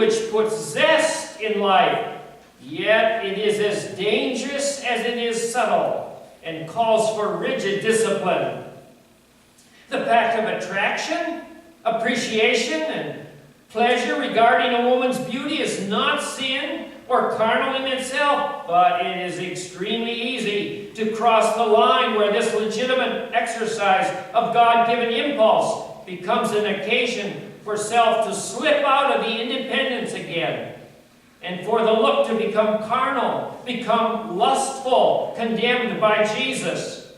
which puts zest in life, yet it is as dangerous as it is subtle and calls for rigid discipline. The pact of attraction, appreciation, and pleasure regarding a woman's beauty is not sin or carnal in itself, but it is extremely easy to cross the line where this legitimate exercise of God-given impulse becomes an occasion for self to slip out of the independence again, and for the look to become carnal, become lustful, condemned by Jesus.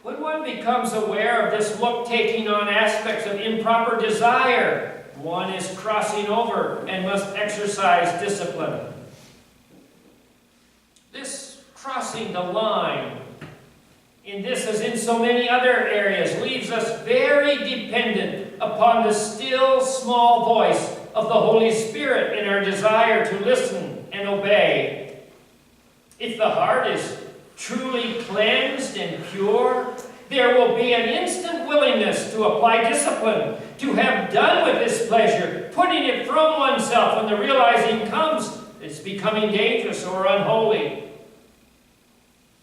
When one becomes aware of this look taking on aspects of improper desire, one is crossing over and must exercise discipline. This crossing the line, in this as in so many other areas, leaves us very dependent upon the still small voice of the Holy Spirit in our desire to listen and obey. If the heart is truly cleansed and pure, there will be an instant willingness to apply discipline, to have done with this pleasure, putting it from oneself when the realizing comes it's becoming dangerous or unholy.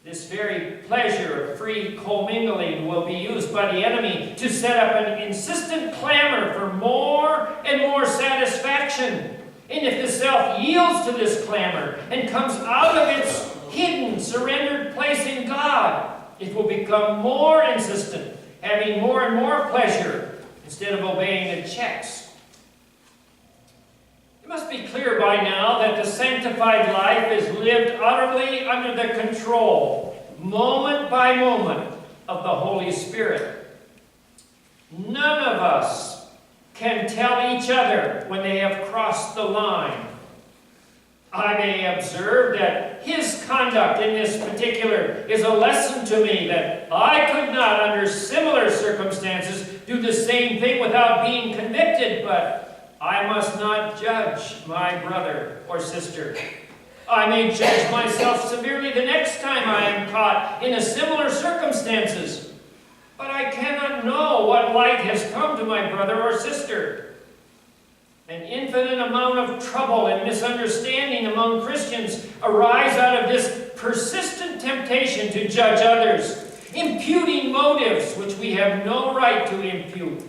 This very pleasure of free commingling will be used by the enemy to set up an insistent clamor for more and more satisfaction. And if the self yields to this clamor and comes out of its hidden, surrendered place in God, it will become more insistent, having more and more pleasure instead of obeying the checks. It must be clear by now that the sanctified life is lived utterly under the control, moment by moment, of the Holy Spirit. None of us can tell each other when they have crossed the line. I may observe that his conduct in this particular is a lesson to me that I could not, under similar circumstances, do the same thing without being convicted, but I must not judge my brother or sister. I may judge myself severely the next time I am caught in a similar circumstances, but I cannot know what light has come to my brother or sister. An infinite amount of trouble and misunderstanding among Christians arise out of this persistent temptation to judge others, imputing motives which we have no right to impute.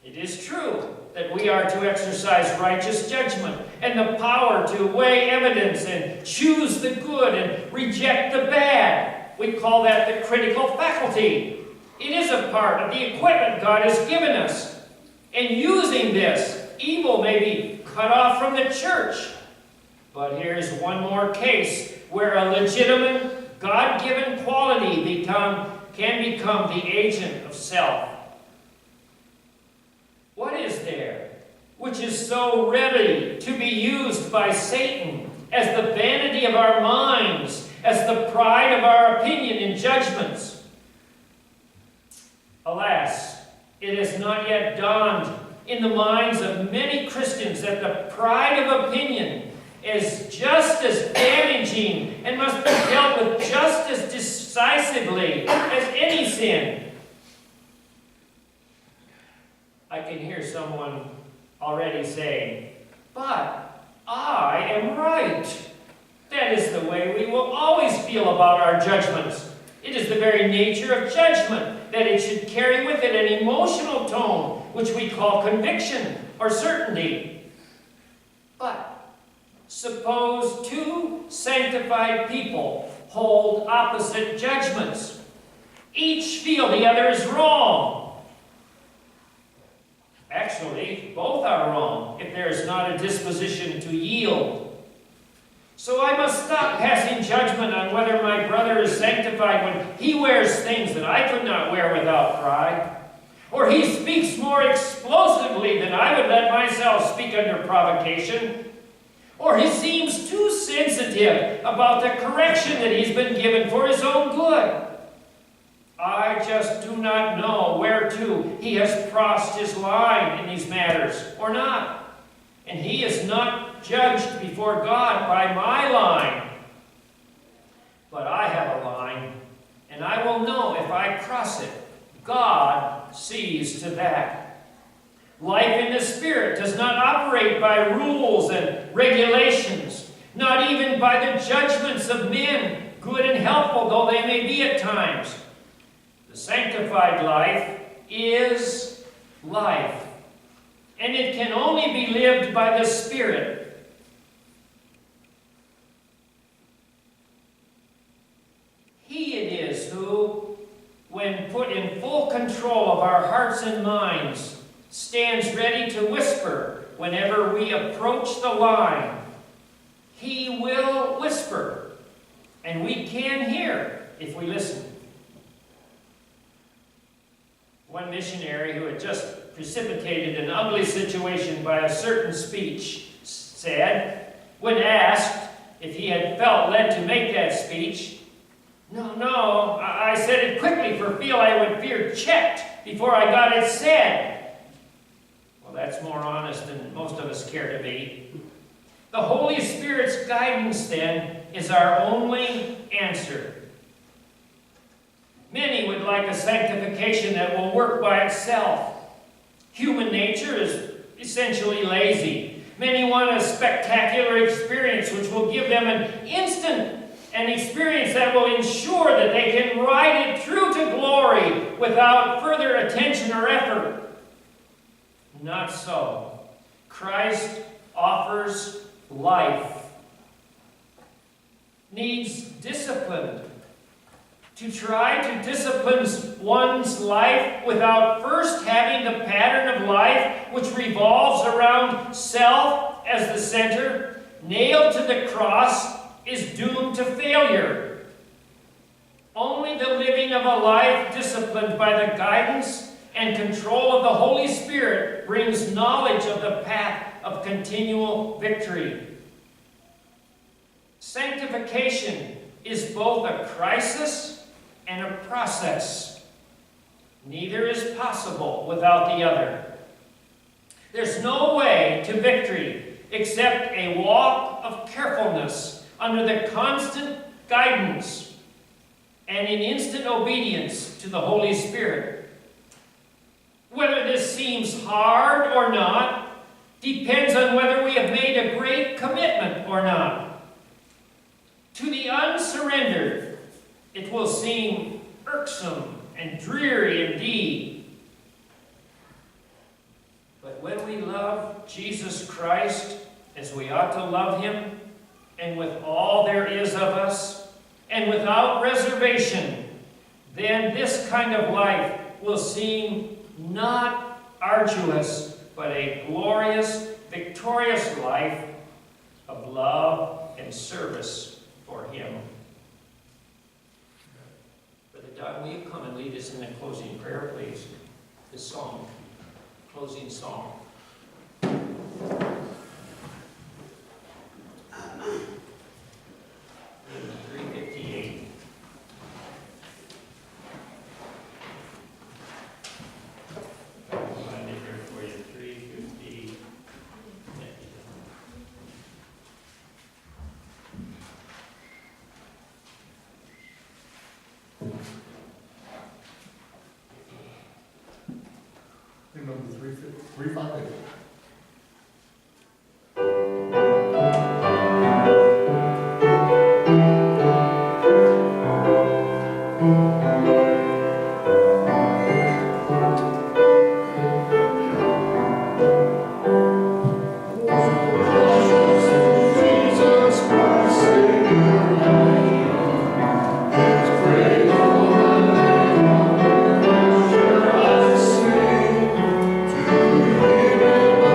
It is true that we are to exercise righteous judgment and the power to weigh evidence and choose the good and reject the bad. We call that the critical faculty. It is a part of the equipment God has given us. And using this, evil may be cut off from the church. But here's one more case where a legitimate, God-given quality can become the agent of self. What is there which is so ready to be used by Satan as the vanity of our minds, as the pride of our opinion and judgments? Alas, it has not yet dawned in the minds of many Christians that the pride of opinion is just as damaging and must be dealt with just as decisively as any sin. I can hear someone already saying, "But I am right." That is the way we will always feel about our judgments. It is the very nature of judgment that it should carry with it an emotional tone, which we call conviction or certainty. But suppose two sanctified people hold opposite judgments. Each feel the other is wrong. Actually, both are wrong if there is not a disposition to yield. So I must stop passing judgment on whether my brother is sanctified when he wears things that I could not wear without pride, or he speaks more explosively than I would let myself speak under provocation, or he seems too sensitive about the correction that he's been given for his own good. I just do not know whereto he has crossed his line in these matters or not. And he is not judged before God by my line. But I have a line, and I will know if I cross it. God sees to that. Life in the Spirit does not operate by rules and regulations, not even by the judgments of men, good and helpful though they may be at times. The sanctified life is life, and it can only be lived by the Spirit. He it is who, when put in full control of our hearts and minds, stands ready to whisper whenever we approach the line. He will whisper, and we can hear if we listen. One missionary who had just precipitated an ugly situation by a certain speech said, when asked if he had felt led to make that speech, No, I said it quickly for fear I would fear checked before I got it said. Well, that's more honest than most of us care to be. The Holy Spirit's guidance, then, is our only answer. Many would like a sanctification that will work by itself. Human nature is essentially lazy. Many want a spectacular experience which will give them an experience that will ensure that they can ride it through to glory without further attention or effort. Not so. Christ offers life. Needs discipline. To try to discipline one's life without first having the pattern of life which revolves around self as the center, nailed to the cross, is doomed to failure. Only the living of a life disciplined by the guidance and control of the Holy Spirit brings knowledge of the path of continual victory. Sanctification is both a crisis and a process. Neither is possible without the other. There's no way to victory except a walk of carefulness under the constant guidance and in instant obedience to the Holy Spirit. Whether this seems hard or not depends on whether we have made a great commitment or not. To the unsurrendered, it will seem irksome and dreary indeed. But when we love Jesus Christ as we ought to love him, and with all there is of us, and without reservation, then this kind of life will seem not arduous, but a glorious, victorious life of love and service for him. Brother Doug, will you come and lead us in the closing prayer, please? This song, closing song. 358. Find it here for you. 350. Number 358. To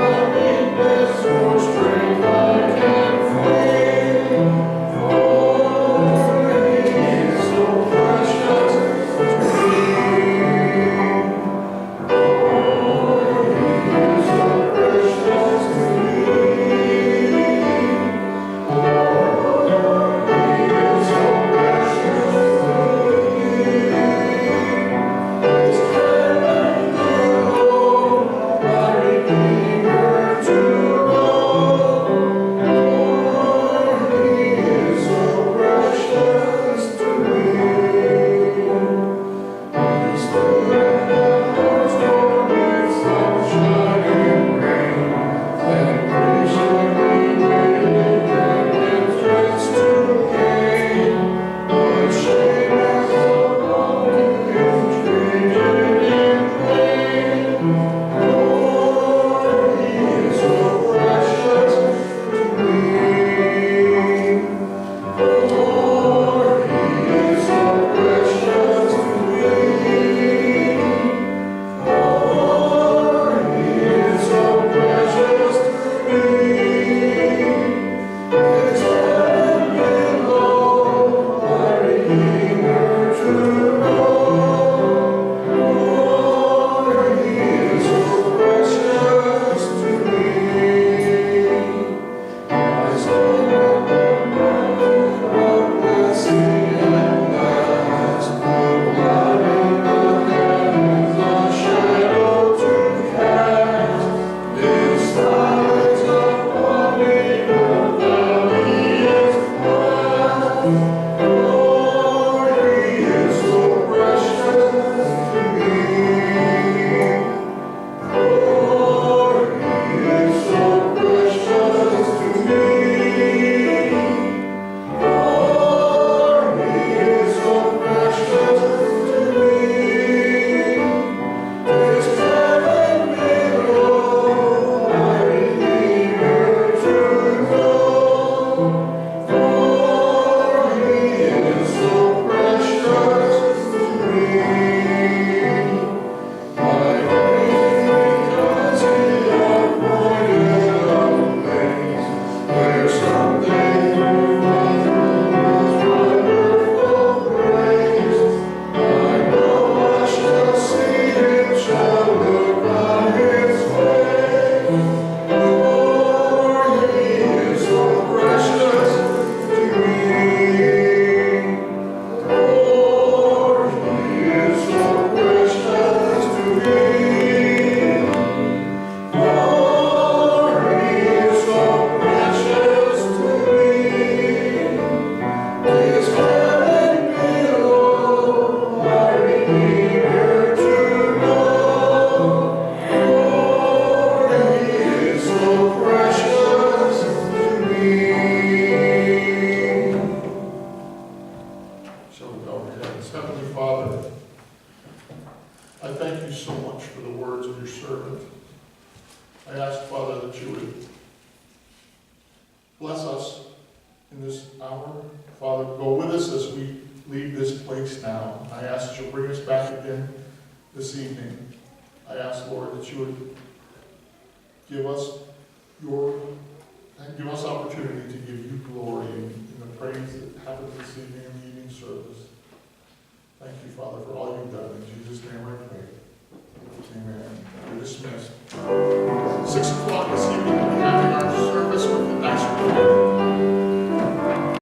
I ask, Father, that you would bless us in this hour. Father, go with us as we leave this place now. I ask that you'll bring us back again this evening. I ask, Lord, that you would give us opportunity to give you glory in the praise that happened this evening in the evening service. Thank you, Father, for all you've done. In Jesus' name I pray. Amen. You're dismissed.